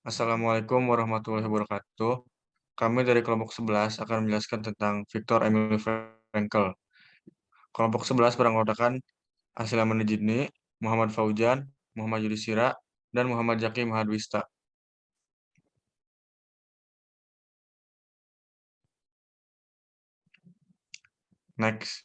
Assalamualaikum warahmatullahi wabarakatuh. Kami dari kelompok 11 akan menjelaskan tentang Viktor Emil Frankl. Kelompok 11 beranggotakan Asila Manijini, Muhammad Faujan, Muhammad Yudhistira, dan Muhammad Zaki Mahadwista. Next.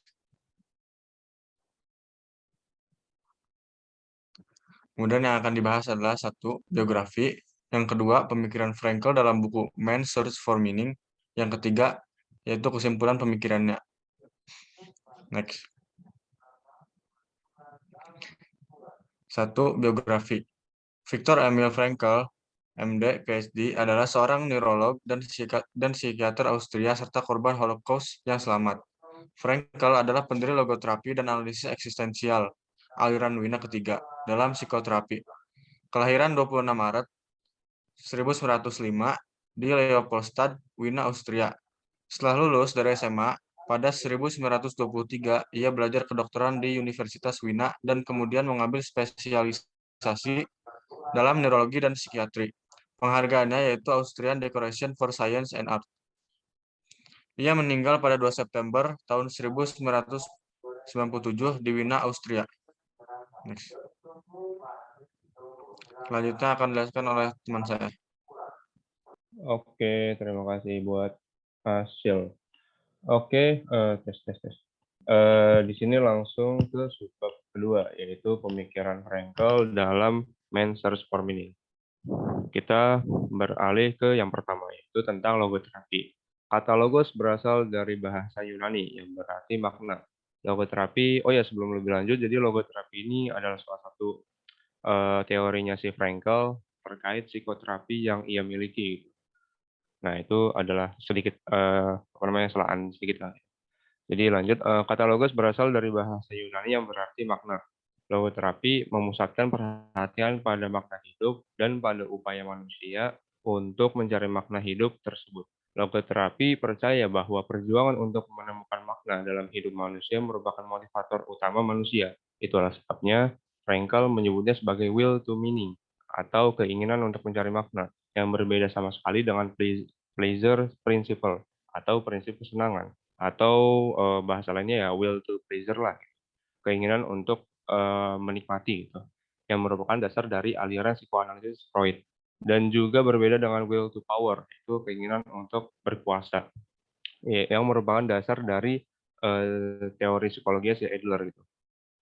Kemudian yang akan dibahas adalah satu, biografi. Yang kedua, pemikiran Frankl dalam buku Man's Search for Meaning. Yang ketiga, yaitu kesimpulan pemikirannya. Next. Satu, biografi. Viktor Emil Frankl, MD, PhD, adalah seorang neurolog dan psikiater Austria serta korban Holocaust yang selamat. Frankl adalah pendiri logoterapi dan analisis eksistensial, aliran Wina ketiga, dalam psikoterapi. Kelahiran 26 Maret 1905 di Leopoldstadt, Wina, Austria. Setelah lulus dari SMA, pada 1923 ia belajar kedokteran di Universitas Wina dan kemudian mengambil spesialisasi dalam neurologi dan psikiatri. Penghargaannya yaitu Austrian Decoration for Science and Art. Ia meninggal pada 2 September tahun 1997 di Wina, Austria. Next. Selanjutnya akan dijelaskan oleh teman saya. Oke, terima kasih buat hasil. Oke, tes. Di sini langsung ke subbab kedua, yaitu pemikiran Frankl dalam Man's Search for Meaning. Kita beralih ke yang pertama, yaitu tentang logoterapi. Kata logos berasal dari bahasa Yunani yang berarti makna. Logoterapi, sebelum lebih lanjut, jadi logoterapi ini adalah salah satu teorinya si Frankl terkait psikoterapi yang ia miliki. Nah, itu adalah sedikit selaan sedikit lah. Jadi lanjut, kata logos berasal dari bahasa Yunani yang berarti makna. Logoterapi memusatkan perhatian pada makna hidup dan pada upaya manusia untuk mencari makna hidup tersebut. Logoterapi percaya bahwa perjuangan untuk menemukan makna dalam hidup manusia merupakan motivator utama manusia. Itulah sebabnya Frankl menyebutnya sebagai will to meaning atau keinginan untuk mencari makna, yang berbeda sama sekali dengan pleasure principle atau prinsip kesenangan, atau bahasa lainnya ya will to pleasure lah, keinginan untuk menikmati gitu, yang merupakan dasar dari aliran psikoanalisis Freud, dan juga berbeda dengan will to power, itu keinginan untuk berkuasa, yang merupakan dasar dari teori psikologi si Adler gitu,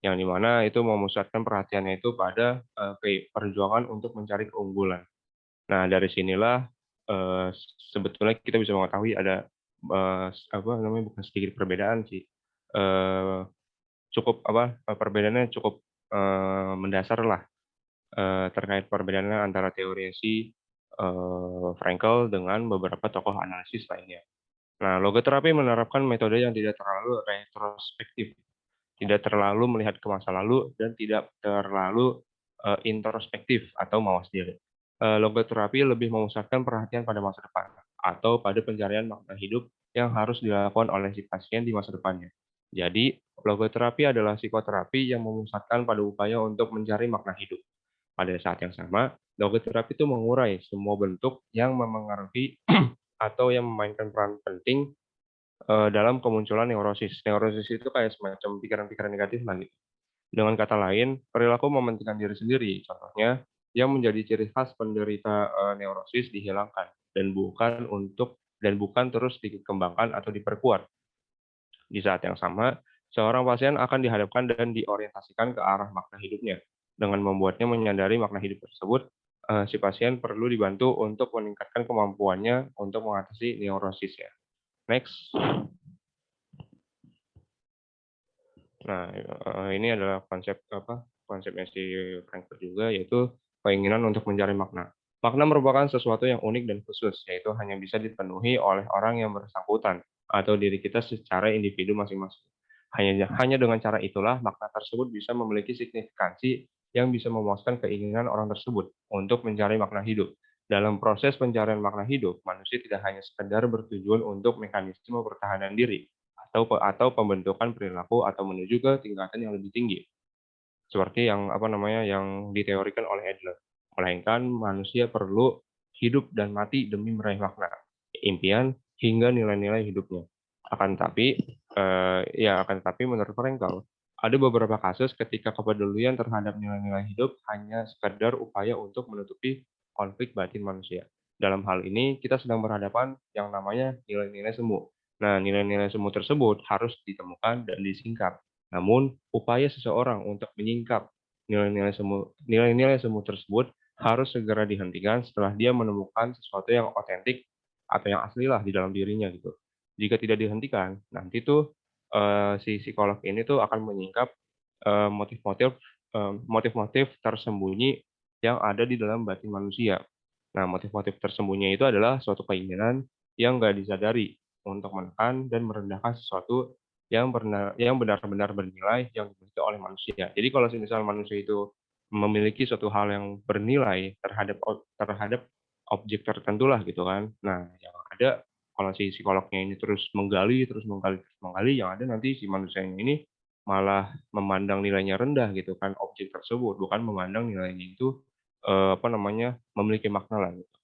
yang dimana itu memusatkan perhatiannya itu pada perjuangan untuk mencari keunggulan. Nah, dari sinilah sebetulnya kita bisa mengetahui ada bukan sedikit perbedaan sih, perbedaannya cukup mendasar lah terkait perbedaannya antara teori si Frankl dengan beberapa tokoh analisis lainnya. Nah, logoterapi menerapkan metode yang tidak terlalu retrospektif, tidak terlalu melihat ke masa lalu, dan tidak terlalu introspektif atau mawas diri. Logoterapi lebih memusatkan perhatian pada masa depan atau pada pencarian makna hidup yang harus dilakukan oleh si pasien di masa depannya. Jadi, logoterapi adalah psikoterapi yang memusatkan pada upaya untuk mencari makna hidup. Pada saat yang sama, logoterapi itu mengurai semua bentuk yang memengaruhi atau yang memainkan peran penting dalam kemunculan neurosis. Neurosis itu kayak semacam pikiran-pikiran negatif lah gitu. Dengan kata lain, perilaku mementingkan diri sendiri, contohnya, yang menjadi ciri khas penderita neurosis dihilangkan dan bukan terus dikembangkan atau diperkuat. Di saat yang sama, seorang pasien akan dihadapkan dan diorientasikan ke arah makna hidupnya. Dengan membuatnya menyadari makna hidup tersebut, si pasien perlu dibantu untuk meningkatkan kemampuannya untuk mengatasi neurosisnya. Next. Nah, ini adalah konsepnya si Frankfurt juga, yaitu keinginan untuk mencari makna. Makna merupakan sesuatu yang unik dan khusus, yaitu hanya bisa dipenuhi oleh orang yang bersangkutan atau diri kita secara individu masing-masing. Hanya dengan cara itulah makna tersebut bisa memiliki signifikansi yang bisa memuaskan keinginan orang tersebut untuk mencari makna hidup. Dalam proses pencarian makna hidup, manusia tidak hanya sekedar bertujuan untuk mekanisme pertahanan diri, atau pembentukan perilaku atau menuju ke tingkatan yang lebih tinggi, seperti yang yang diteorikan oleh Adler. melainkan manusia perlu hidup dan mati demi meraih makna, impian, hingga nilai-nilai hidupnya. Akan tetapi menurut Frankl, ada beberapa kasus ketika kepedulian terhadap nilai-nilai hidup hanya sekedar upaya untuk menutupi konflik batin manusia. Dalam hal ini, kita sedang berhadapan yang namanya nilai-nilai semu. Nah, nilai-nilai semu tersebut harus ditemukan dan disingkap. Namun, upaya seseorang untuk menyingkap nilai-nilai semu tersebut harus segera dihentikan setelah dia menemukan sesuatu yang otentik atau yang asli lah di dalam dirinya gitu. Jika tidak dihentikan, nanti tuh si psikolog ini tuh akan menyingkap motif-motif tersembunyi yang ada di dalam batin manusia. Nah, motif-motif tersembunyi itu adalah suatu keinginan yang nggak disadari untuk menekan dan merendahkan sesuatu yang benar-benar bernilai yang dimiliki oleh manusia. Jadi kalau misal manusia itu memiliki suatu hal yang bernilai terhadap objek tertentu lah gitu kan. Nah, yang ada kalau si psikolognya ini terus menggali, yang ada nanti si manusianya ini malah memandang nilainya rendah gitu kan objek tersebut, bukan memandang nilainya itu memiliki makna lah gitu.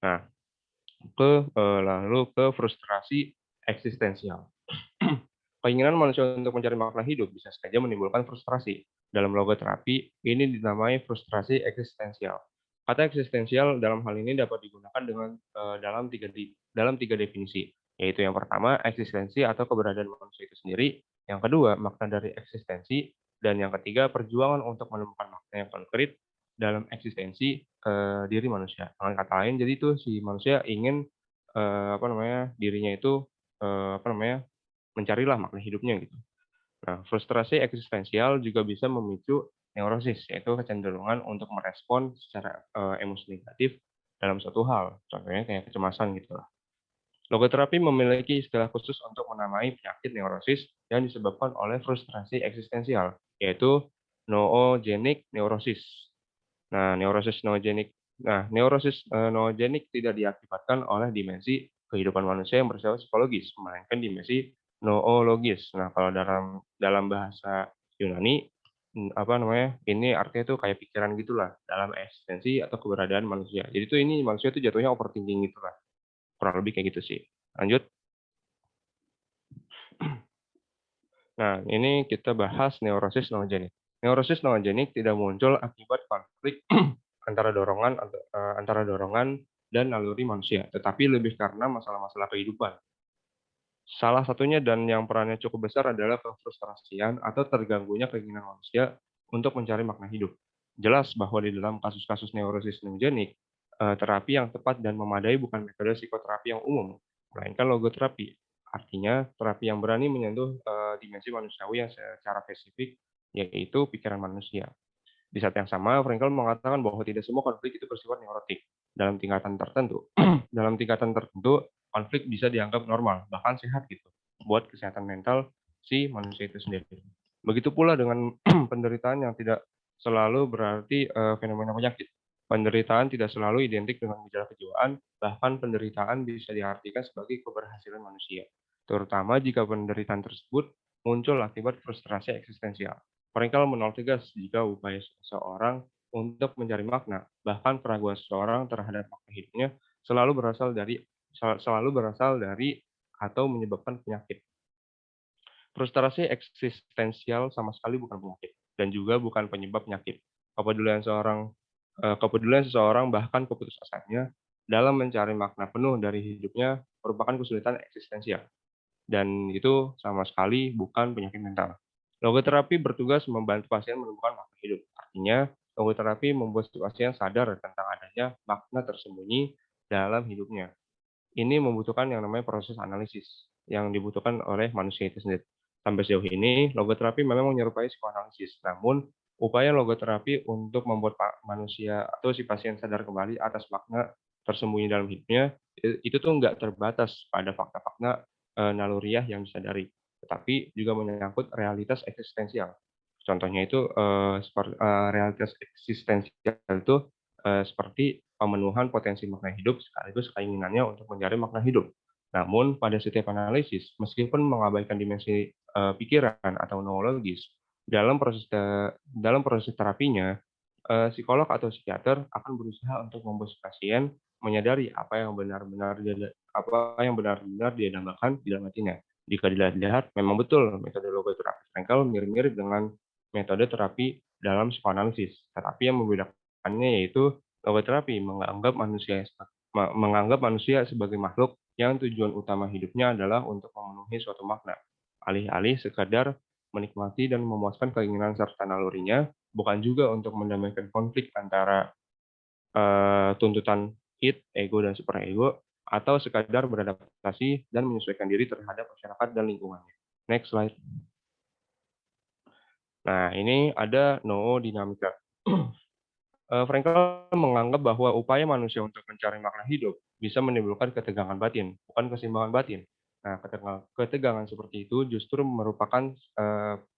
Nah, lalu ke frustrasi eksistensial. Keinginan manusia untuk mencari makna hidup bisa saja menimbulkan frustrasi. Dalam logoterapi, ini dinamai frustrasi eksistensial. Kata eksistensial dalam hal ini dapat digunakan dalam tiga definisi, yaitu yang pertama, eksistensi atau keberadaan manusia itu sendiri, yang kedua, makna dari eksistensi, dan yang ketiga, perjuangan untuk menemukan makna yang konkret dalam eksistensi diri manusia. Dengan kata lain, jadi itu si manusia ingin dirinya itu mencarilah makna hidupnya gitu. Nah, frustrasi eksistensial juga bisa memicu neurosis, yaitu kecenderungan untuk merespon secara emosi negatif dalam suatu hal, contohnya kayak kecemasan gitu lah. Logoterapi memiliki istilah khusus untuk menamai penyakit neurosis yang disebabkan oleh frustrasi eksistensial, yaitu noogenic neurosis. Neurosis noogenik tidak diakibatkan oleh dimensi kehidupan manusia yang bersifat psikologis, melainkan dimensi noologis. Nah, kalau dalam bahasa Yunani, ini artinya tuh kayak pikiran gitulah dalam eksistensi atau keberadaan manusia. Jadi tuh ini manusia tuh jatuhnya overthinking gitulah. Kurang lebih kayak gitu sih. Lanjut. Nah, ini kita bahas neurosis noogenik. Neurosis noogenik tidak muncul akibat konflik antara dorongan dan naluri manusia, tetapi lebih karena masalah-masalah kehidupan. Salah satunya dan yang perannya cukup besar adalah kefrustrasian atau terganggunya keinginan manusia untuk mencari makna hidup. Jelas bahwa di dalam kasus-kasus neurosis noogenik, terapi yang tepat dan memadai bukan metode psikoterapi yang umum, melainkan logoterapi. Artinya, terapi yang berani menyentuh dimensi manusiawi yang secara spesifik, yaitu pikiran manusia. Di saat yang sama, Frankl mengatakan bahwa tidak semua konflik itu bersifat neurotik. Dalam tingkatan tertentu, konflik bisa dianggap normal, bahkan sehat gitu, buat kesehatan mental si manusia itu sendiri. Begitu pula dengan penderitaan yang tidak selalu berarti fenomena penyakit. Penderitaan tidak selalu identik dengan gejala kejiwaan, bahkan penderitaan bisa diartikan sebagai keberhasilan manusia, terutama jika penderitaan tersebut muncul akibat frustrasi eksistensial. Frankl menolak tegas jika upaya seseorang untuk mencari makna, bahkan keraguan seseorang terhadap makna hidupnya selalu berasal dari atau menyebabkan penyakit. Frustrasi eksistensial sama sekali bukan penyakit dan juga bukan penyebab penyakit. Kepedulian seseorang bahkan keputusasanya dalam mencari makna penuh dari hidupnya merupakan kesulitan eksistensial dan itu sama sekali bukan penyakit mental. Logoterapi bertugas membantu pasien menemukan makna hidup. Artinya, logoterapi membuat pasien sadar tentang adanya makna tersembunyi dalam hidupnya. Ini membutuhkan yang namanya proses analisis yang dibutuhkan oleh manusia itu sendiri. Sampai sejauh ini, logoterapi memang menyerupai psikoanalisis. Namun, upaya logoterapi untuk membuat manusia atau si pasien sadar kembali atas makna tersembunyi dalam hidupnya, itu tuh nggak terbatas pada fakta-fakta naluriah yang disadari, tetapi juga menyangkut realitas eksistensial. Contohnya itu realitas eksistensial itu seperti pemenuhan potensi makna hidup sekaligus keinginannya untuk mencari makna hidup. Namun pada setiap analisis, meskipun mengabaikan dimensi pikiran atau noologis, dalam proses terapinya, psikolog atau psikiater akan berusaha untuk membuat pasien menyadari apa yang benar-benar dia dambakan di dalam hatinya. Jika dilihat-lihat, memang betul metode logoterapi Frankl mirip-mirip dengan metode terapi dalam psikoanalisis. Tetapi yang membedakannya yaitu logoterapi menganggap manusia sebagai makhluk yang tujuan utama hidupnya adalah untuk memenuhi suatu makna. Alih-alih sekadar menikmati dan memuaskan keinginan serta nalurinya, bukan juga untuk mendamaikan konflik antara tuntutan id, ego, dan superego, atau sekadar beradaptasi dan menyesuaikan diri terhadap masyarakat dan lingkungannya. Next slide. Nah, ini ada noodinamika. Frankl menganggap bahwa upaya manusia untuk mencari makna hidup bisa menimbulkan ketegangan batin, bukan keseimbangan batin. Nah, ketegangan seperti itu justru merupakan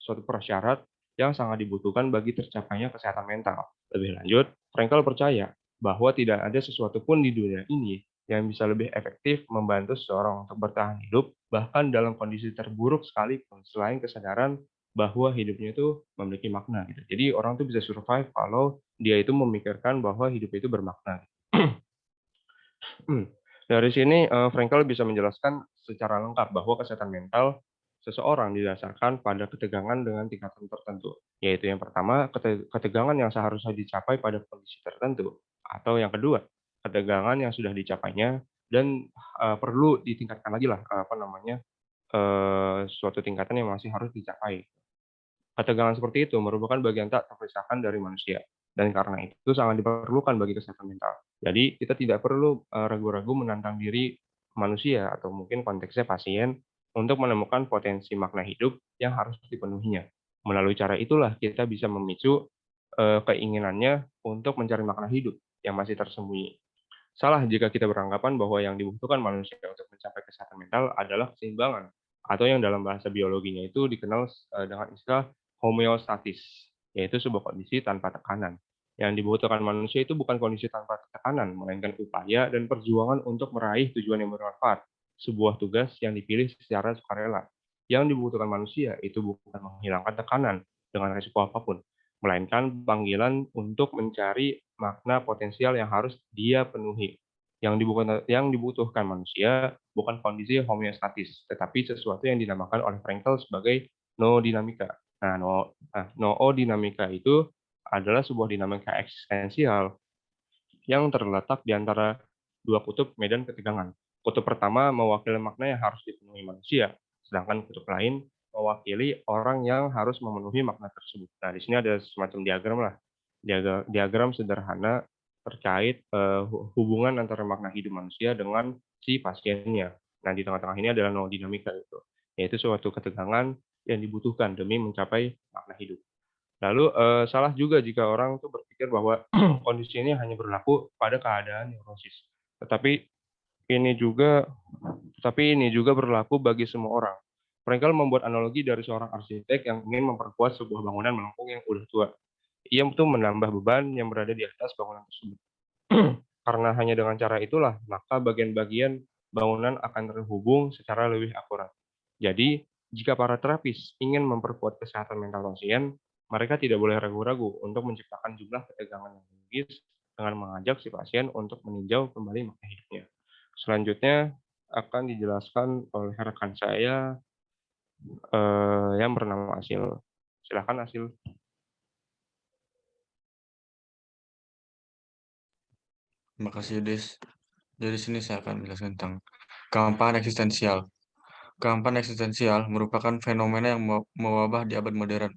suatu prasyarat yang sangat dibutuhkan bagi tercapainya kesehatan mental. Lebih lanjut, Frankl percaya bahwa tidak ada sesuatu pun di dunia ini yang bisa lebih efektif membantu seseorang untuk bertahan hidup, bahkan dalam kondisi terburuk sekalipun, selain kesadaran bahwa hidupnya itu memiliki makna. Gitu. Jadi orang tuh bisa survive kalau dia itu memikirkan bahwa hidup itu bermakna. Dari sini Frankl bisa menjelaskan secara lengkap bahwa kesehatan mental seseorang didasarkan pada ketegangan dengan tingkatan tertentu. Yaitu yang pertama, ketegangan yang seharusnya dicapai pada kondisi tertentu. Atau yang kedua, ketegangan yang sudah dicapainya dan perlu ditingkatkan lagi lah suatu tingkatan yang masih harus dicapai. Ketegangan seperti itu merupakan bagian tak terpisahkan dari manusia, dan karena itu sangat diperlukan bagi kesehatan mental. Jadi kita tidak perlu ragu-ragu menantang diri manusia atau mungkin konteksnya pasien untuk menemukan potensi makna hidup yang harus dipenuhinya. Melalui cara itulah kita bisa memicu keinginannya untuk mencari makna hidup yang masih tersembunyi. Salah jika kita beranggapan bahwa yang dibutuhkan manusia untuk mencapai kesehatan mental adalah keseimbangan, atau yang dalam bahasa biologinya itu dikenal dengan istilah homeostatis, yaitu sebuah kondisi tanpa tekanan. Yang dibutuhkan manusia itu bukan kondisi tanpa tekanan, melainkan upaya dan perjuangan untuk meraih tujuan yang bermanfaat, sebuah tugas yang dipilih secara sukarela. Yang dibutuhkan manusia itu bukan menghilangkan tekanan dengan risiko apapun, melainkan panggilan untuk mencari makna potensial yang harus dia penuhi. Yang dibutuhkan manusia bukan kondisi homeostatis, tetapi sesuatu yang dinamakan oleh Frankl sebagai noodinamika. Noodinamika itu adalah sebuah dinamika eksistensial yang terletak di antara dua kutub medan ketegangan. Kutub pertama mewakili makna yang harus dipenuhi manusia, sedangkan kutub lain mewakili orang yang harus memenuhi makna tersebut. Nah, di sini ada semacam diagram lah. Diagram sederhana terkait hubungan antara makna hidup manusia dengan si pasiennya. Nah, di tengah-tengah ini adalah noodinamika itu, yaitu suatu ketegangan yang dibutuhkan demi mencapai makna hidup. Lalu salah juga jika orang tuh berpikir bahwa kondisi ini hanya berlaku pada keadaan neurosis. Tetapi ini juga berlaku bagi semua orang. Frankl membuat analogi dari seorang arsitek yang ingin memperkuat sebuah bangunan melengkung yang udah tua. Ia tuh menambah beban yang berada di atas bangunan tersebut. Karena hanya dengan cara itulah, maka bagian-bagian bangunan akan terhubung secara lebih akurat. Jadi, jika para terapis ingin memperkuat kesehatan mental pasien, mereka tidak boleh ragu-ragu untuk menciptakan jumlah ketegangan yang logis dengan mengajak si pasien untuk meninjau kembali makna hidupnya. Selanjutnya akan dijelaskan oleh rekan saya yang bernama Asil. Silakan Asil. Terima kasih, Yudis. Jadi sini saya akan menjelaskan tentang kehampaan eksistensial. Kehampaan eksistensial merupakan fenomena yang mewabah di abad modern.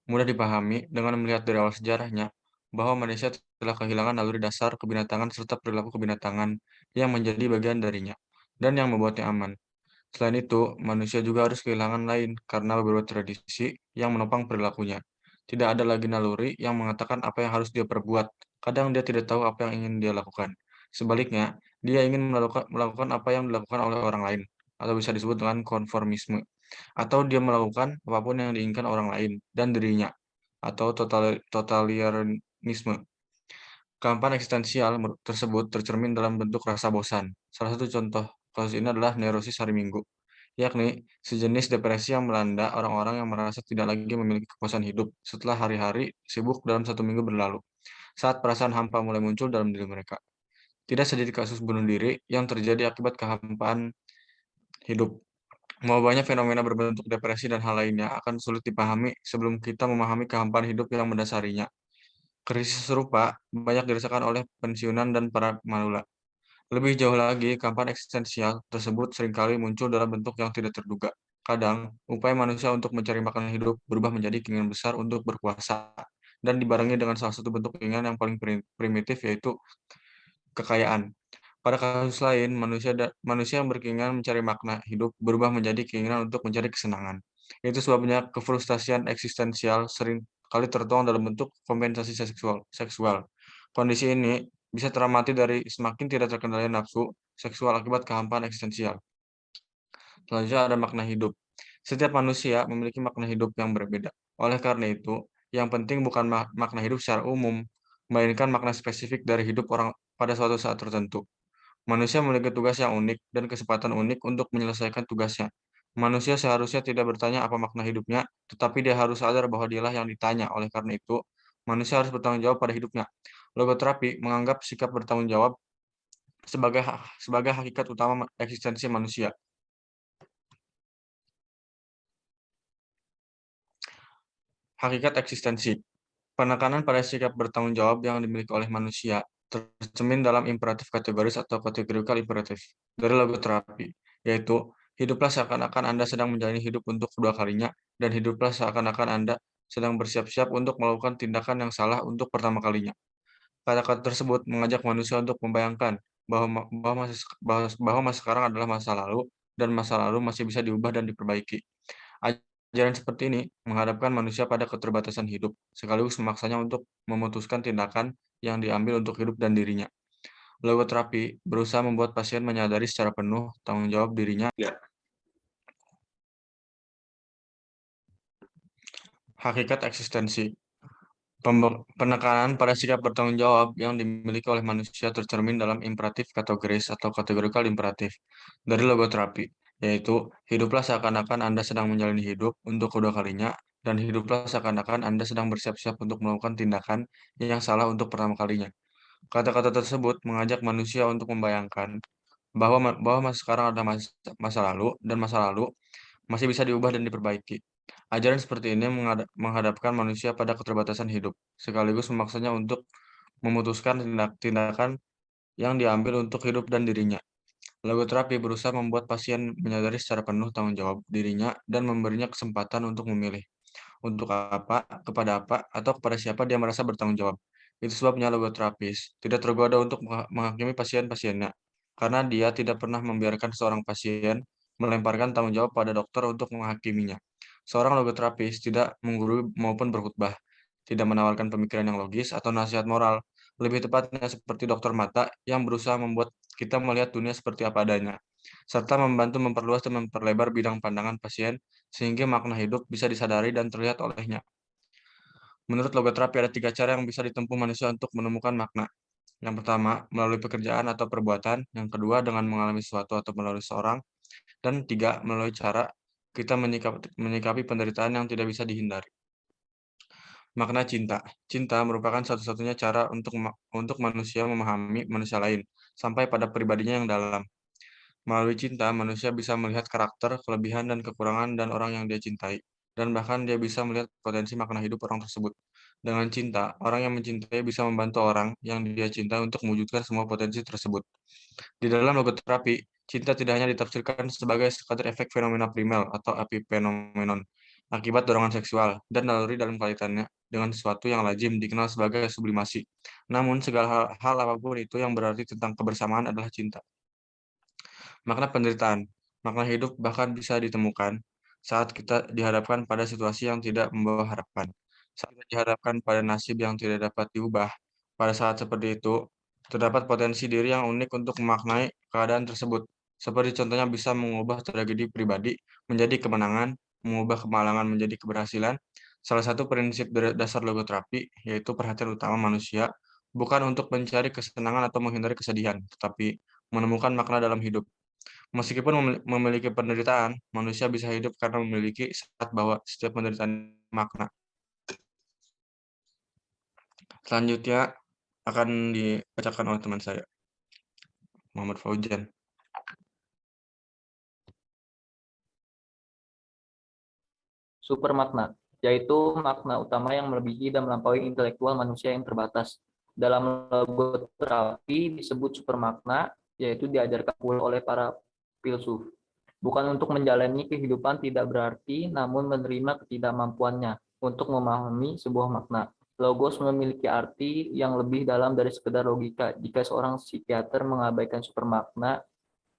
Mudah dipahami dengan melihat dari awal sejarahnya bahwa manusia telah kehilangan naluri dasar kebinatangan serta perilaku kebinatangan yang menjadi bagian darinya dan yang membuatnya aman. Selain itu, manusia juga harus kehilangan lain karena beberapa tradisi yang menopang perilakunya. Tidak ada lagi naluri yang mengatakan apa yang harus dia perbuat. Kadang dia tidak tahu apa yang ingin dia lakukan. Sebaliknya, dia ingin melakukan apa yang dilakukan oleh orang lain, atau bisa disebut dengan konformisme. Atau dia melakukan apapun yang diinginkan orang lain dan dirinya, atau totalitarianisme. Kehampaan eksistensial tersebut tercermin dalam bentuk rasa bosan. Salah satu contoh kasus ini adalah neurosis hari Minggu, yakni sejenis depresi yang melanda orang-orang yang merasa tidak lagi memiliki kepuasan hidup setelah hari-hari sibuk dalam satu minggu berlalu. saat perasaan hampa mulai muncul dalam diri mereka. Tidak sedikit kasus bunuh diri yang terjadi akibat kehampaan hidup. Mau banyak fenomena berbentuk depresi dan hal lainnya akan sulit dipahami sebelum kita memahami kehampaan hidup yang mendasarinya. Krisis serupa banyak dirasakan oleh pensiunan dan para manula. Lebih jauh lagi, kehampaan eksistensial tersebut seringkali muncul dalam bentuk yang tidak terduga. Kadang, upaya manusia untuk mencari makan hidup berubah menjadi keinginan besar untuk berkuasa, dan dibarengi dengan salah satu bentuk keinginan yang paling primitif, yaitu kekayaan. Pada kasus lain, manusia yang berkeinginan mencari makna hidup berubah menjadi keinginan untuk mencari kesenangan. Itu sebabnya kefrustasian eksistensial sering kali tertuang dalam bentuk kompensasi seksual. Kondisi ini bisa teramati dari semakin tidak terkendalinya nafsu seksual akibat kehampaan eksistensial. Selanjutnya ada makna hidup. Setiap manusia memiliki makna hidup yang berbeda. Oleh karena itu, yang penting bukan makna hidup secara umum, melainkan makna spesifik dari hidup orang pada suatu saat tertentu. Manusia memiliki tugas yang unik dan kesempatan unik untuk menyelesaikan tugasnya. Manusia seharusnya tidak bertanya apa makna hidupnya, tetapi dia harus sadar bahwa dialah yang ditanya. Oleh karena itu, manusia harus bertanggung jawab pada hidupnya. Logoterapi menganggap sikap bertanggung jawab sebagai hakikat utama eksistensi manusia. Hakikat eksistensi. Penekanan pada sikap bertanggung jawab yang dimiliki oleh manusia tercermin dalam imperatif kategoris atau kategorikal imperatif dari logoterapi, yaitu hiduplah seakan-akan Anda sedang menjalani hidup untuk kedua kalinya, dan hiduplah seakan-akan Anda sedang bersiap-siap untuk melakukan tindakan yang salah untuk pertama kalinya. Kata-kata tersebut mengajak manusia untuk membayangkan bahwa masa sekarang adalah masa lalu, dan masa lalu masih bisa diubah dan diperbaiki. Ajaran seperti ini menghadapkan manusia pada keterbatasan hidup, sekaligus memaksanya untuk memutuskan tindakan yang diambil untuk hidup dan dirinya. Logoterapi berusaha membuat pasien menyadari secara penuh tanggung jawab dirinya. Hakikat eksistensi. Penekanan pada sikap bertanggung jawab yang dimiliki oleh manusia tercermin dalam imperatif kategoris atau kategorikal imperatif dari logoterapi, yaitu hiduplah seakan-akan Anda sedang menjalani hidup untuk kedua kalinya, dan hiduplah seakan-akan Anda sedang bersiap-siap untuk melakukan tindakan yang salah untuk pertama kalinya. Kata-kata tersebut mengajak manusia untuk membayangkan bahwa masa sekarang adalah masa lalu, dan masa lalu masih bisa diubah dan diperbaiki. Ajaran seperti ini menghadapkan manusia pada keterbatasan hidup, sekaligus memaksanya untuk memutuskan tindakan yang diambil untuk hidup dan dirinya. Logoterapi berusaha membuat pasien menyadari secara penuh tanggung jawab dirinya dan memberinya kesempatan untuk memilih untuk apa, kepada apa, atau kepada siapa dia merasa bertanggung jawab. Itu sebabnya logoterapis tidak tergoda untuk menghakimi pasien-pasiennya, karena dia tidak pernah membiarkan seorang pasien melemparkan tanggung jawab pada dokter untuk menghakiminya. Seorang logoterapis tidak menggurui maupun berkhutbah, tidak menawarkan pemikiran yang logis atau nasihat moral, lebih tepatnya seperti dokter mata yang berusaha membuat kita melihat dunia seperti apa adanya, serta membantu memperluas dan memperlebar bidang pandangan pasien sehingga makna hidup bisa disadari dan terlihat olehnya. Menurut logoterapi ada 3 cara yang bisa ditempuh manusia untuk menemukan makna. Yang pertama, melalui pekerjaan atau perbuatan. Yang kedua, dengan mengalami sesuatu atau melalui seorang. Dan tiga, melalui cara kita menyikapi penderitaan yang tidak bisa dihindari. Makna cinta. Cinta merupakan satu-satunya cara untuk manusia memahami manusia lain, sampai pada pribadinya yang dalam. Melalui cinta, manusia bisa melihat karakter, kelebihan, dan kekurangan dan orang yang dia cintai. Dan bahkan dia bisa melihat potensi makna hidup orang tersebut. Dengan cinta, orang yang mencintai bisa membantu orang yang dia cintai untuk mewujudkan semua potensi tersebut. Di dalam logoterapi, cinta tidak hanya ditafsirkan sebagai sekadar efek fenomena primal atau epifenomenon akibat dorongan seksual dan naluri dalam kaitannya dengan sesuatu yang lazim dikenal sebagai sublimasi. Namun, segala hal apapun itu yang berarti tentang kebersamaan adalah cinta. Makna penderitaan. Makna hidup bahkan bisa ditemukan saat kita dihadapkan pada situasi yang tidak membawa harapan. Saat kita dihadapkan pada nasib yang tidak dapat diubah. Pada saat seperti itu, terdapat potensi diri yang unik untuk memaknai keadaan tersebut. Seperti contohnya bisa mengubah tragedi pribadi menjadi kemenangan, mengubah kemalangan menjadi keberhasilan. Salah satu prinsip dasar logoterapi yaitu perhatian utama manusia bukan untuk mencari kesenangan atau menghindari kesedihan, tetapi menemukan makna dalam hidup. Meskipun memiliki penderitaan, manusia bisa hidup karena memiliki saat bahwa setiap penderitaan makna. Selanjutnya, akan dibacakan oleh teman saya, Muhammad Fauzan. Supermakna, yaitu makna utama yang melebihi dan melampaui intelektual manusia yang terbatas. Dalam logoterapi disebut supermakna, yaitu diajarkan pula oleh para filsuf. Bukan untuk menjalani kehidupan tidak berarti, namun menerima ketidakmampuannya untuk memahami sebuah makna. Logos memiliki arti yang lebih dalam dari sekedar logika. Jika seorang psikiater mengabaikan supermakna,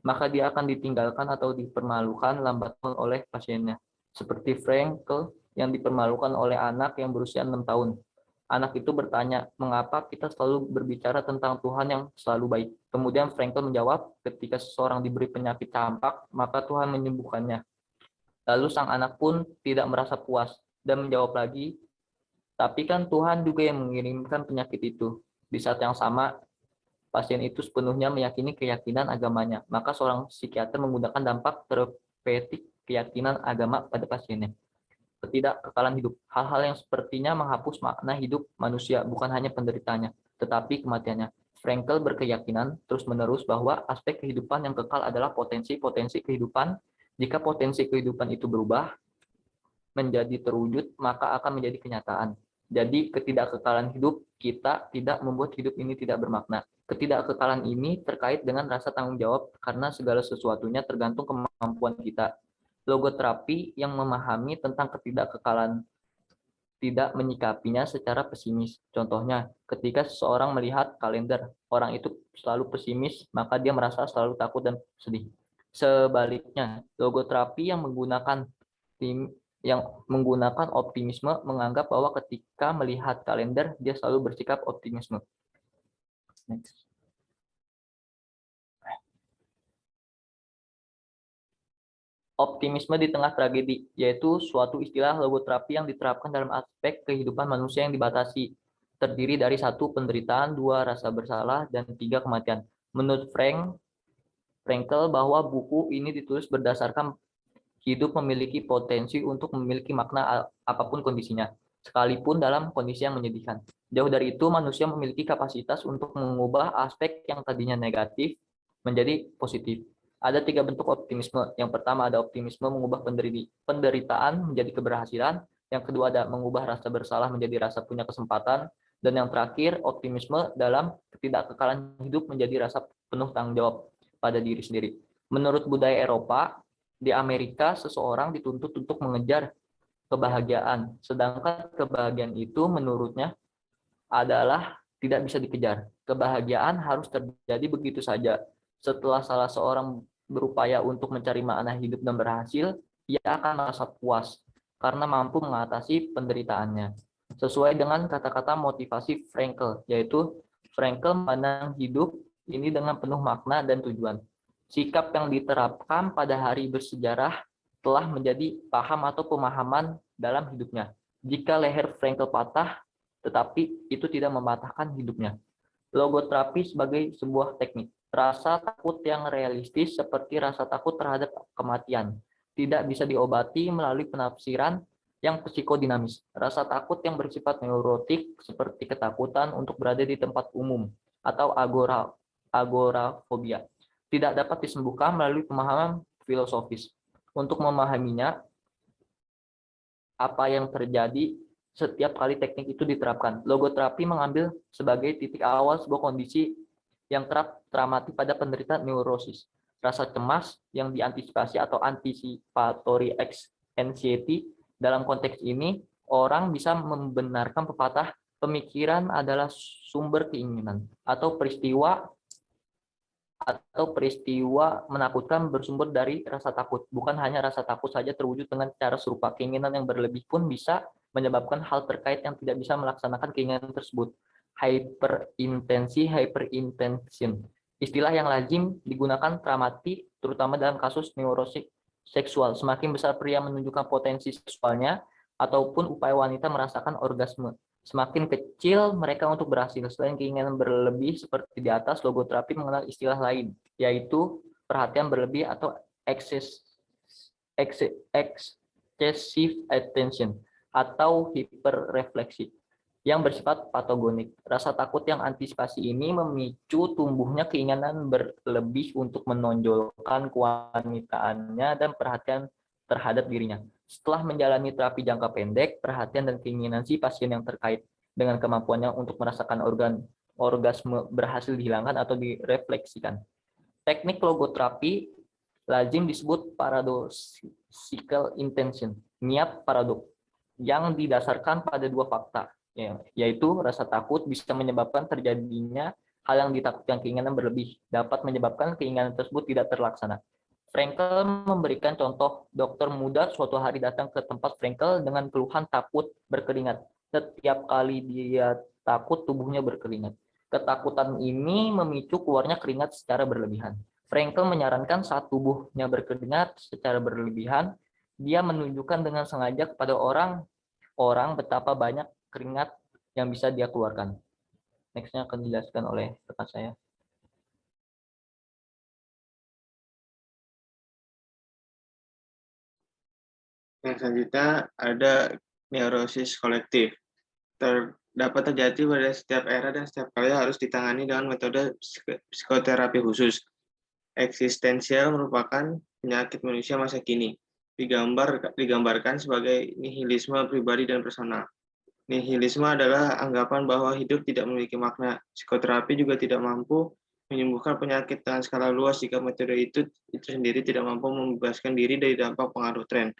maka dia akan ditinggalkan atau dipermalukan lambat oleh pasiennya. Seperti Frankl yang dipermalukan oleh anak yang berusia 6 tahun. Anak itu bertanya, mengapa kita selalu berbicara tentang Tuhan yang selalu baik? Kemudian Frankl menjawab, ketika seseorang diberi penyakit campak, maka Tuhan menyembuhkannya. Lalu sang anak pun tidak merasa puas dan menjawab lagi, tapi kan Tuhan juga yang mengirimkan penyakit itu. Di saat yang sama, pasien itu sepenuhnya meyakini keyakinan agamanya, maka seorang psikiater menggunakan dampak terapeutik keyakinan agama pada pasiennya. Ketidakkekalan hidup. Hal-hal yang sepertinya menghapus makna hidup manusia, bukan hanya penderitanya, tetapi kematiannya. Frankl berkeyakinan terus-menerus bahwa aspek kehidupan yang kekal adalah potensi-potensi kehidupan. Jika potensi kehidupan itu berubah menjadi terwujud, maka akan menjadi kenyataan. Jadi ketidakkekalan hidup kita tidak membuat hidup ini tidak bermakna. Ketidakkekalan ini terkait dengan rasa tanggung jawab karena segala sesuatunya tergantung kemampuan kita. Logoterapi yang memahami tentang ketidakkekalan tidak menyikapinya secara pesimis. Contohnya, ketika seseorang melihat kalender, orang itu selalu pesimis, maka dia merasa selalu takut dan sedih. Sebaliknya, logoterapi yang menggunakan optimisme menganggap bahwa ketika melihat kalender, dia selalu bersikap optimisme. Next. Optimisme di tengah tragedi, yaitu suatu istilah logoterapi yang diterapkan dalam aspek kehidupan manusia yang dibatasi, terdiri dari 1 penderitaan, 2 rasa bersalah, dan 3 kematian. Menurut Frankl bahwa buku ini ditulis berdasarkan hidup memiliki potensi untuk memiliki makna apapun kondisinya, sekalipun dalam kondisi yang menyedihkan. Jauh dari itu, manusia memiliki kapasitas untuk mengubah aspek yang tadinya negatif menjadi positif. Ada 3 bentuk optimisme. Yang pertama ada optimisme mengubah penderitaan menjadi keberhasilan. Yang kedua ada mengubah rasa bersalah menjadi rasa punya kesempatan. Dan yang terakhir, optimisme dalam ketidakkekalan hidup menjadi rasa penuh tanggung jawab pada diri sendiri. Menurut budaya Eropa, di Amerika seseorang dituntut untuk mengejar kebahagiaan, sedangkan kebahagiaan itu menurutnya adalah tidak bisa dikejar. Kebahagiaan harus terjadi begitu saja. Setelah salah seorang berupaya untuk mencari makna hidup dan berhasil, ia akan merasa puas karena mampu mengatasi penderitaannya. Sesuai dengan kata-kata motivasi Frankl, yaitu Frankl memandang hidup ini dengan penuh makna dan tujuan. Sikap yang diterapkan pada hari bersejarah telah menjadi paham atau pemahaman dalam hidupnya. Jika leher Frankl patah, tetapi itu tidak mematahkan hidupnya. Logoterapi sebagai sebuah teknik. Rasa takut yang realistis seperti rasa takut terhadap kematian tidak bisa diobati melalui penafsiran yang psikodinamis. Rasa takut yang bersifat neurotik seperti ketakutan untuk berada di tempat umum atau agorafobia tidak dapat disembuhkan melalui pemahaman filosofis. Untuk memahaminya, apa yang terjadi setiap kali teknik itu diterapkan. Logoterapi mengambil sebagai titik awal sebuah kondisi yang teramati pada penderita neurosis. Rasa cemas yang diantisipasi atau anticipatory anxiety. Dalam konteks ini, orang bisa membenarkan pepatah pemikiran adalah sumber keinginan atau peristiwa menakutkan bersumber dari rasa takut. Bukan hanya rasa takut saja terwujud dengan cara serupa. Keinginan yang berlebih pun bisa menyebabkan hal terkait yang tidak bisa melaksanakan keinginan tersebut. Hyperintention. Istilah yang lazim digunakan teramati terutama dalam kasus neurosis seksual. Semakin besar pria menunjukkan potensi seksualnya ataupun upaya wanita merasakan orgasme, semakin kecil mereka untuk berhasil. Selain keinginan berlebih seperti di atas, logoterapi mengenal istilah lain, yaitu perhatian berlebih atau excessive attention atau hiperrefleksi. yang bersifat patogenik. Rasa takut yang antisipasi ini memicu tumbuhnya keinginan berlebih untuk menonjolkan kewanitaannya dan perhatian terhadap dirinya. Setelah menjalani terapi jangka pendek, perhatian dan keinginan si pasien yang terkait dengan kemampuannya untuk merasakan orgasme berhasil dihilangkan atau direfleksikan. Teknik logoterapi lazim disebut paradoxical intention, niat paradok, yang didasarkan pada dua fakta, yaitu rasa takut bisa menyebabkan terjadinya hal yang ditakutkan. Keinginan berlebih dapat menyebabkan keinginan tersebut tidak terlaksana. Frankel memberikan contoh, dokter muda suatu hari datang ke tempat Frankel dengan keluhan takut berkeringat. Setiap kali dia takut, tubuhnya berkeringat. Ketakutan ini memicu keluarnya keringat secara berlebihan. Frankel menyarankan saat tubuhnya berkeringat secara berlebihan, dia menunjukkan dengan sengaja kepada orang betapa banyak keringat yang bisa dia keluarkan. Next-nya akan dijelaskan oleh rekan saya. Yang selanjutnya ada neurosis kolektif. Dapat terjadi pada setiap era dan setiap kali harus ditangani dengan metode psikoterapi khusus. Eksistensial merupakan penyakit manusia masa kini. Digambarkan sebagai nihilisme pribadi dan personal. Nihilisme adalah anggapan bahwa hidup tidak memiliki makna. Psikoterapi juga tidak mampu menyembuhkan penyakit dengan skala luas jika metode itu sendiri tidak mampu membebaskan diri dari dampak pengaruh tren.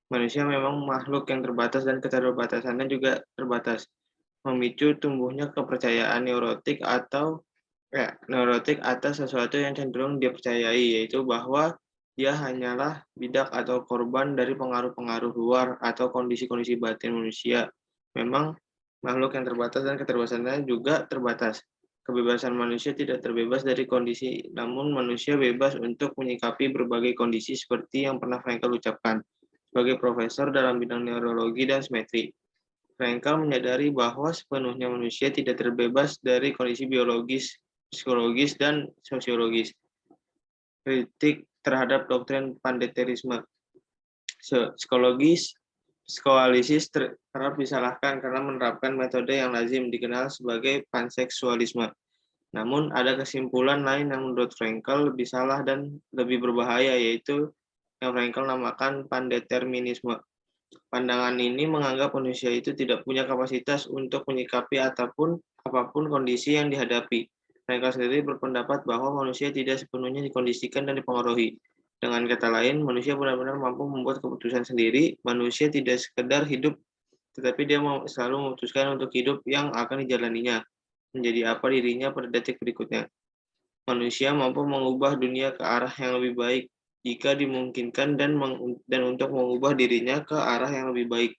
Manusia memang makhluk yang terbatas dan keterbatasannya juga terbatas, memicu tumbuhnya kepercayaan neurotik atas sesuatu yang cenderung dia percayai, yaitu bahwa dia hanyalah bidak atau korban dari pengaruh-pengaruh luar atau kondisi-kondisi batin manusia. Memang makhluk yang terbatas dan keterbatasannya juga terbatas. Kebebasan manusia tidak terbebas dari kondisi, namun manusia bebas untuk menyikapi berbagai kondisi seperti yang pernah Frankel ucapkan sebagai profesor dalam bidang neurologi dan simetri. Frankel menyadari bahwa sepenuhnya manusia tidak terbebas dari kondisi biologis, psikologis, dan sosiologis. Kritik terhadap doktrin pandeterisme. Psikoanalisis kerap disalahkan karena menerapkan metode yang lazim dikenal sebagai panseksualisme. Namun ada kesimpulan lain yang menurut Frankel lebih salah dan lebih berbahaya, yaitu yang Frankel namakan pandeterminisme. Pandangan ini menganggap manusia itu tidak punya kapasitas untuk menyikapi apapun kondisi yang dihadapi. Frankel sendiri berpendapat bahwa manusia tidak sepenuhnya dikondisikan dan dipengaruhi. Dengan kata lain, manusia benar-benar mampu membuat keputusan sendiri. Manusia tidak sekedar hidup, tetapi dia selalu memutuskan untuk hidup yang akan dijalaninya, menjadi apa dirinya pada detik berikutnya. Manusia mampu mengubah dunia ke arah yang lebih baik jika dimungkinkan dan untuk mengubah dirinya ke arah yang lebih baik.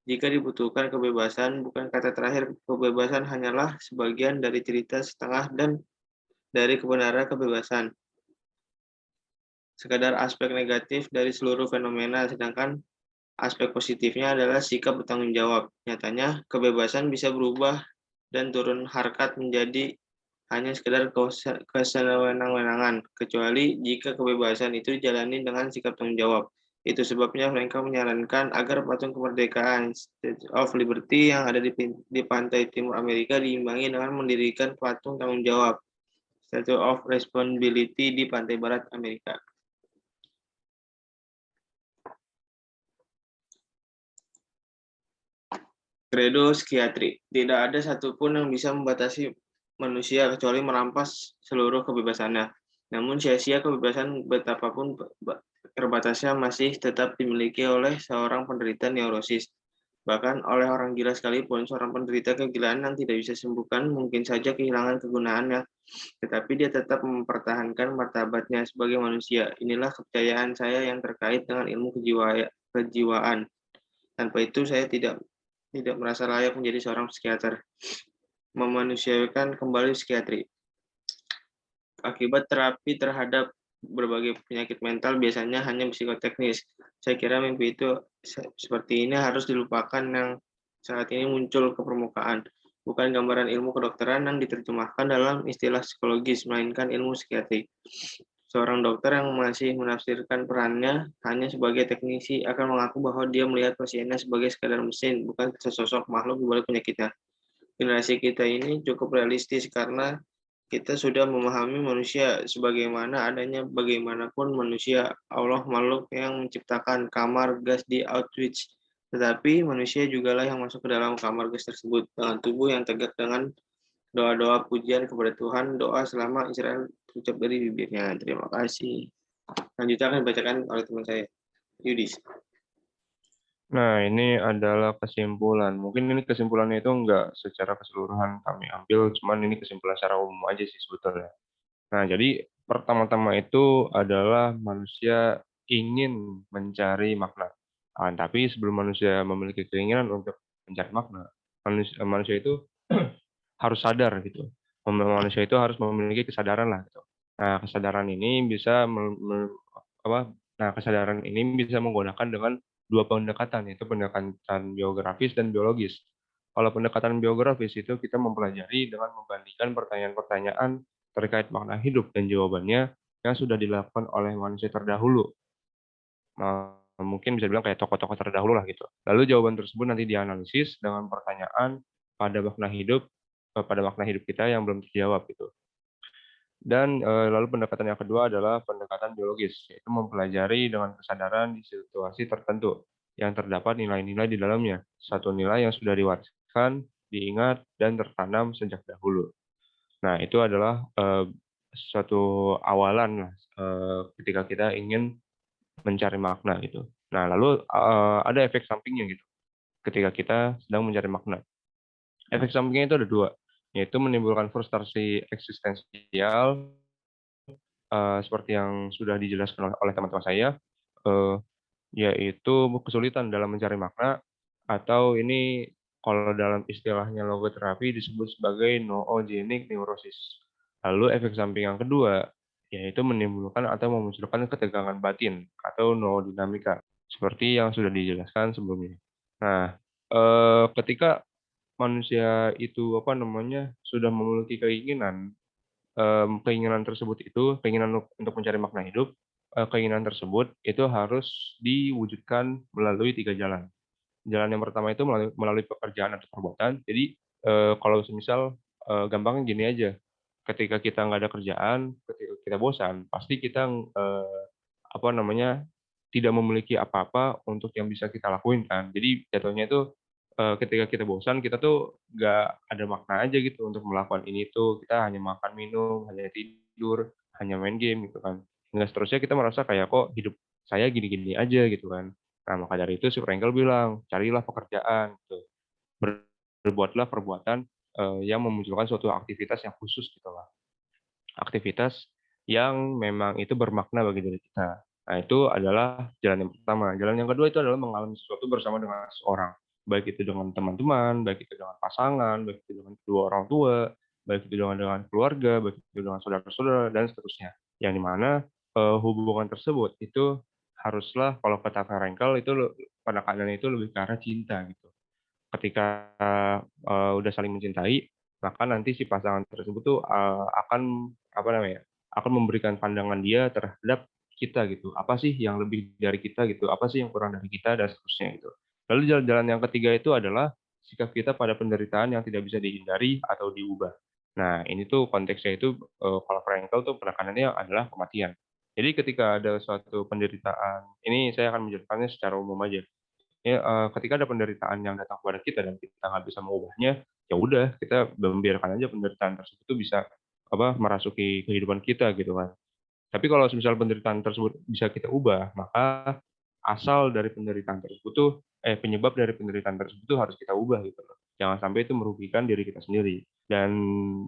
Jika dibutuhkan kebebasan, bukan kata terakhir, kebebasan hanyalah sebagian dari cerita setengah dan dari kebenaran kebebasan. Sekadar aspek negatif dari seluruh fenomena, sedangkan aspek positifnya adalah sikap bertanggung jawab. Nyatanya, kebebasan bisa berubah dan turun harkat menjadi hanya sekedar kesewenang-wenangan, kecuali jika kebebasan itu dijalani dengan sikap tanggung jawab. Itu sebabnya Frankel menyarankan agar patung kemerdekaan Statue of Liberty yang ada di pantai timur Amerika diimbangi dengan mendirikan patung tanggung jawab Statue of Responsibility di pantai barat Amerika. Credo psikiatri. Tidak ada satupun yang bisa membatasi manusia kecuali merampas seluruh kebebasannya. Namun sia-sia kebebasan betapapun terbatasnya masih tetap dimiliki oleh seorang penderita neurosis. Bahkan oleh orang gila sekalipun, seorang penderita kegilaan yang tidak bisa sembuhkan mungkin saja kehilangan kegunaannya, tetapi dia tetap mempertahankan martabatnya sebagai manusia. Inilah kepercayaan saya yang terkait dengan ilmu kejiwaan. Tanpa itu saya tidak merasa layak menjadi seorang psikiater. Memanusiakan kembali psikiatri. Akibat terapi terhadap berbagai penyakit mental biasanya hanya psikoteknis. Saya kira mimpi itu seperti ini harus dilupakan yang saat ini muncul ke permukaan. Bukan gambaran ilmu kedokteran yang diterjemahkan dalam istilah psikologis, melainkan ilmu psikiatri. Seorang dokter yang masih menafsirkan perannya hanya sebagai teknisi akan mengaku bahwa dia melihat pasiennya sebagai sekadar mesin, bukan sesosok makhluk di balik penyakitnya. generasi kita ini cukup realistis karena kita sudah memahami manusia sebagaimana adanya bagaimanapun manusia. Allah makhluk yang menciptakan kamar gas di Auschwitz. Tetapi manusia jugalah yang masuk ke dalam kamar gas tersebut dengan tubuh yang tegak dengan doa-doa pujian kepada Tuhan, doa selama Israel terucap dari bibirnya. Terima kasih. Lanjutnya akan dibacakan oleh teman saya, Yudis. Nah, ini adalah kesimpulan. Mungkin ini kesimpulannya itu enggak secara keseluruhan kami ambil, cuman ini kesimpulan secara umum aja sih sebetulnya. Nah, jadi pertama-tama itu adalah manusia ingin mencari makna. Tapi sebelum manusia memiliki keinginan untuk mencari makna, manusia itu harus sadar gitu. Manusia itu harus memiliki kesadaran lah gitu. Nah, kesadaran ini bisa kesadaran ini bisa menggunakan dengan dua pendekatan, yaitu pendekatan biografis dan biologis. Kalau pendekatan biografis itu kita mempelajari dengan membandingkan pertanyaan-pertanyaan terkait makna hidup dan jawabannya yang sudah dilakukan oleh manusia terdahulu. Mungkin bisa dibilang kayak tokoh-tokoh terdahulu lah gitu. Lalu jawaban tersebut nanti dianalisis dengan pertanyaan pada makna hidup kita yang belum terjawab gitu. Dan lalu pendekatan yang kedua adalah pendekatan biologis, yaitu mempelajari dengan kesadaran di situasi tertentu yang terdapat nilai-nilai di dalamnya. Satu nilai yang sudah diwariskan, diingat, dan tertanam sejak dahulu. Nah, itu adalah suatu awalan lah ketika kita ingin mencari makna gitu. Nah, lalu ada efek sampingnya gitu ketika kita sedang mencari makna. Efek sampingnya itu ada dua, yaitu menimbulkan frustrasi eksistensial seperti yang sudah dijelaskan oleh teman-teman saya, yaitu kesulitan dalam mencari makna, atau ini kalau dalam istilahnya logoterapi disebut sebagai noogenic neurosis. Lalu efek samping yang kedua, yaitu menimbulkan atau memunculkan ketegangan batin atau noodinamika, seperti yang sudah dijelaskan sebelumnya. Nah, ketika manusia itu sudah memiliki keinginan tersebut itu keinginan untuk mencari makna hidup, keinginan tersebut itu harus diwujudkan melalui 3 jalan. Jalan yang pertama itu melalui pekerjaan atau perbuatan. Jadi kalau semisal gampangnya gini aja, ketika kita nggak ada kerjaan, ketika kita bosan, pasti kita tidak memiliki apa-apa untuk yang bisa kita lakuin kan. Jadi jatuhnya itu ketika kita bosan, kita tuh nggak ada makna aja gitu untuk melakukan ini tuh. Kita hanya makan, minum, hanya tidur, hanya main game gitu kan. Hingga seterusnya kita merasa kayak kok hidup saya gini-gini aja gitu kan. Nah, maka dari itu si Frankel bilang, carilah pekerjaan gitu. Berbuatlah perbuatan yang memunculkan suatu aktivitas yang khusus gitu lah. Aktivitas yang memang itu bermakna bagi diri kita. Nah, itu adalah jalan yang pertama. Jalan yang kedua itu adalah mengalami sesuatu bersama dengan seseorang. Baik itu dengan teman-teman, baik itu dengan pasangan, baik itu dengan kedua orang tua, baik itu dengan keluarga, baik itu dengan saudara-saudara, dan seterusnya. Yang dimana hubungan tersebut itu haruslah, kalau kata Frankel, itu penekanannya itu lebih ke arah cinta gitu. Ketika udah saling mencintai, maka nanti si pasangan tersebut tuh akan akan memberikan pandangan dia terhadap kita gitu. Apa sih yang lebih dari kita gitu? Apa sih yang kurang dari kita dan seterusnya gitu. Lalu jalan yang ketiga itu adalah sikap kita pada penderitaan yang tidak bisa dihindari atau diubah. Nah, ini tuh konteksnya itu kalau Frankel tuh penekanannya adalah kematian. Jadi ketika ada suatu penderitaan, ini saya akan menjelaskannya secara umum aja. Ya, ketika ada penderitaan yang datang kepada kita dan kita nggak bisa mengubahnya, ya udah kita membiarkan aja penderitaan tersebut itu bisa merasuki kehidupan kita gitu kan. Tapi kalau misal penderitaan tersebut bisa kita ubah, maka asal dari penderitaan tersebut tuh penyebab dari penderitaan tersebut tuh harus kita ubah gitu loh. Jangan sampai itu merugikan diri kita sendiri. Dan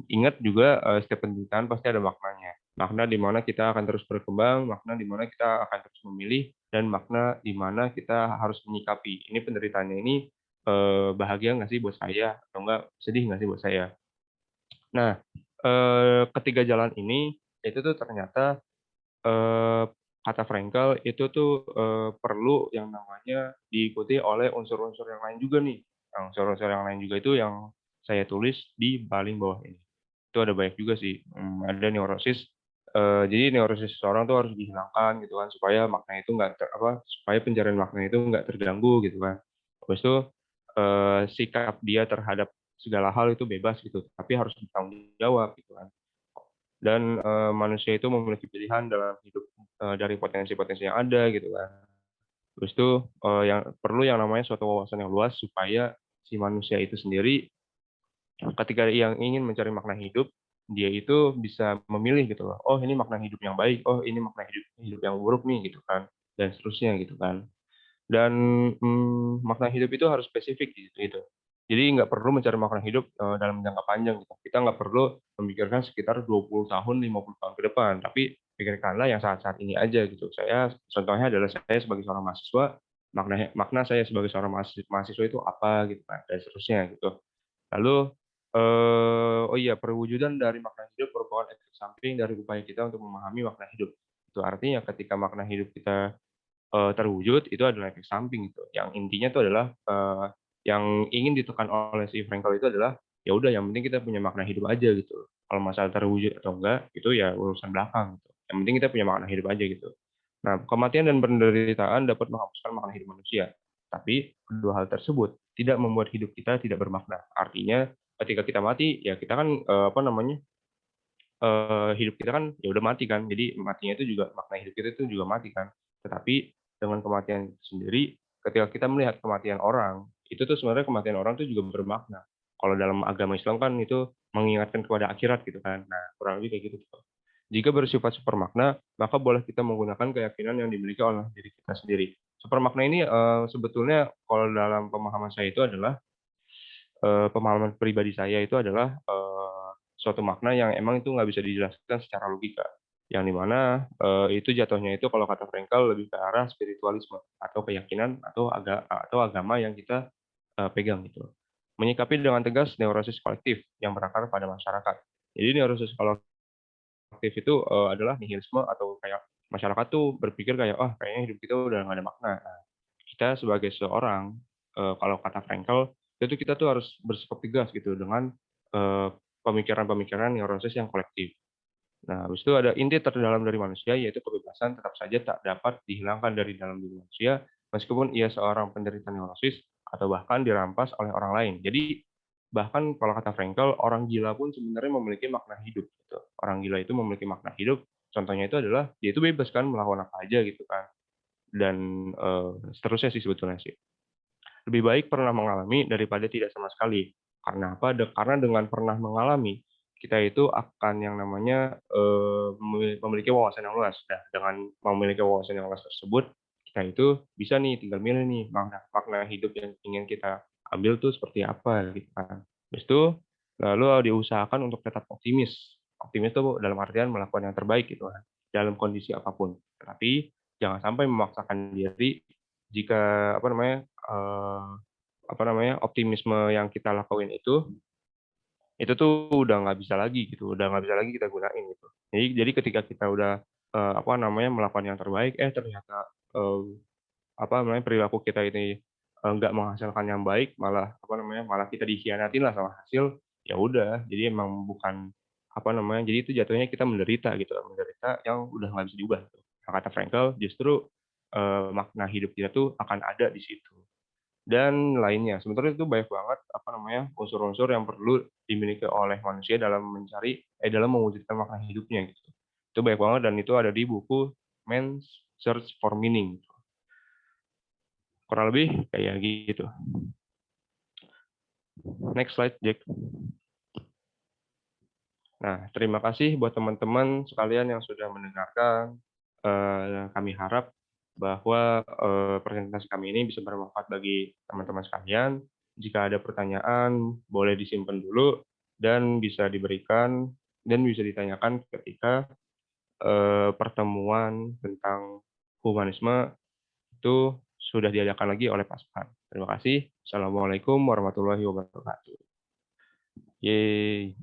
ingat juga setiap penderitaan pasti ada maknanya. Makna di mana kita akan terus berkembang, makna di mana kita akan terus memilih, dan makna di mana kita harus menyikapi. Ini penderitaannya ini bahagia nggak sih buat saya, atau enggak sedih nggak sih buat saya. Nah, ketiga jalan ini itu tuh ternyata kata Frankel itu tuh perlu yang namanya diikuti oleh unsur-unsur yang lain juga nih. Nah, unsur-unsur yang lain juga itu yang saya tulis di paling bawah ini. Itu ada banyak juga sih. Ada neurosis. Jadi neurosis seseorang tuh harus dihilangkan gitu kan supaya makna itu supaya pencarian makna itu nggak terganggu gitu kan. Habis itu sikap dia terhadap segala hal itu bebas gitu, tapi harus bertanggung jawab gitu kan. Dan manusia itu memiliki pilihan dalam hidup dari potensi-potensi yang ada gitu kan. Terus itu yang perlu yang namanya suatu wawasan yang luas supaya si manusia itu sendiri ketika yang ingin mencari makna hidup, dia itu bisa memilih gitu loh. Oh ini makna hidup yang baik, oh ini makna hidup yang buruk nih gitu kan, dan seterusnya gitu kan. Dan makna hidup itu harus spesifik gitu. Jadi nggak perlu mencari makna hidup dalam jangka panjang gitu. Kita nggak perlu memikirkan sekitar 20 tahun, 50 tahun ke depan, tapi pikirkanlah yang saat-saat ini aja gitu. Contohnya adalah saya sebagai seorang mahasiswa, makna saya sebagai seorang mahasiswa itu apa gitu kan, dan seterusnya gitu. Lalu, oh iya, perwujudan dari makna hidup merupakan efek samping dari upaya kita untuk memahami makna hidup. Itu artinya ketika makna hidup kita terwujud, itu adalah efek samping gitu. Yang intinya itu adalah, yang ingin ditekan oleh si Frankl itu adalah, ya udah yang penting kita punya makna hidup aja gitu. Kalau masalah terwujud atau enggak, itu ya urusan belakang gitu. Yang penting kita punya makna hidup aja gitu. Nah, kematian dan penderitaan dapat menghapuskan makna hidup manusia. Tapi kedua hal tersebut tidak membuat hidup kita tidak bermakna. Artinya ketika kita mati, ya kita kan, apa namanya, hidup kita kan ya udah mati kan, jadi matinya itu juga makna hidup kita itu juga mati kan. Tetapi dengan kematian itu sendiri, ketika kita melihat kematian orang, itu tuh sebenarnya kematian orang itu juga bermakna. Kalau dalam agama Islam kan itu mengingatkan kepada akhirat gitu kan. Nah, kurang lebih kayak gitu tuh. Jika bersifat supermakna, maka boleh kita menggunakan keyakinan yang dimiliki oleh diri kita sendiri. Supermakna ini sebetulnya kalau dalam pemahaman saya itu adalah pemahaman pribadi saya itu adalah, suatu makna yang emang itu nggak bisa dijelaskan secara logika. Yang di mana, itu jatuhnya itu kalau kata Frankl lebih ke arah spiritualisme atau keyakinan atau agama yang kita, pegang gitu. Menyikapi dengan tegas neurosis kolektif yang berakar pada masyarakat. Jadi neurosis kolektif itu, adalah nihilisme atau kayak masyarakat tuh berpikir kayak, "Ah, kayaknya hidup kita udah nggak ada makna." Nah, kita sebagai seorang, kalau kata Frankl, itu kita tuh harus bersikap tegas gitu dengan, pemikiran-pemikiran neurosis yang kolektif. Nah, habis itu ada inti terdalam dari manusia, yaitu kebebasan tetap saja tak dapat dihilangkan dari dalam diri manusia, meskipun ia seorang penderita neurosis atau bahkan dirampas oleh orang lain. Jadi, bahkan kalau kata Frankl, orang gila pun sebenarnya memiliki makna hidup gitu. Orang gila itu memiliki makna hidup, contohnya itu adalah dia itu bebas kan melakukan apa aja gitu kan, dan, seterusnya sih sebetulnya sih. Lebih baik pernah mengalami daripada tidak sama sekali. Karena apa? Karena dengan pernah mengalami, kita itu akan yang namanya, memiliki wawasan yang luas. Nah, dengan memiliki wawasan yang luas tersebut, kita itu bisa nih tinggal milih nih makna makna hidup yang ingin kita ambil tuh seperti apa gitu kan. Habis itu, lalu diusahakan untuk tetap optimis. Optimis tuh dalam artian melakukan yang terbaik gitu kan, dalam kondisi apapun. Tetapi jangan sampai memaksakan diri jika apa namanya, optimisme yang kita lakuin itu tuh udah nggak bisa lagi gitu, udah nggak bisa lagi kita gunain gitu. Jadi ketika kita udah, melakukan yang terbaik, ternyata, perilaku kita ini, nggak menghasilkan yang baik, malah kita dikhianatin lah sama hasil, ya udah, jadi emang bukan, jadi itu jatuhnya kita menderita gitu, menderita yang udah nggak bisa diubah tuh. Nah, kata Frankl, justru, makna hidup kita tuh akan ada di situ. Dan lainnya. Sebenarnya itu banyak banget, unsur-unsur yang perlu dimiliki oleh manusia dalam mewujudkan makna hidupnya gitu. Itu banyak banget dan itu ada di buku Man's Search for Meaning. Kurang lebih kayak gitu. Next slide, Jack. Nah, terima kasih buat teman-teman sekalian yang sudah mendengarkan. Kami harap bahwa presentasi kami ini bisa bermanfaat bagi teman-teman sekalian. Jika ada pertanyaan, boleh disimpan dulu dan bisa diberikan dan bisa ditanyakan ketika pertemuan tentang humanisme itu sudah diadakan lagi oleh pasukan. Terima kasih. Assalamualaikum warahmatullahi wabarakatuh. Yeay.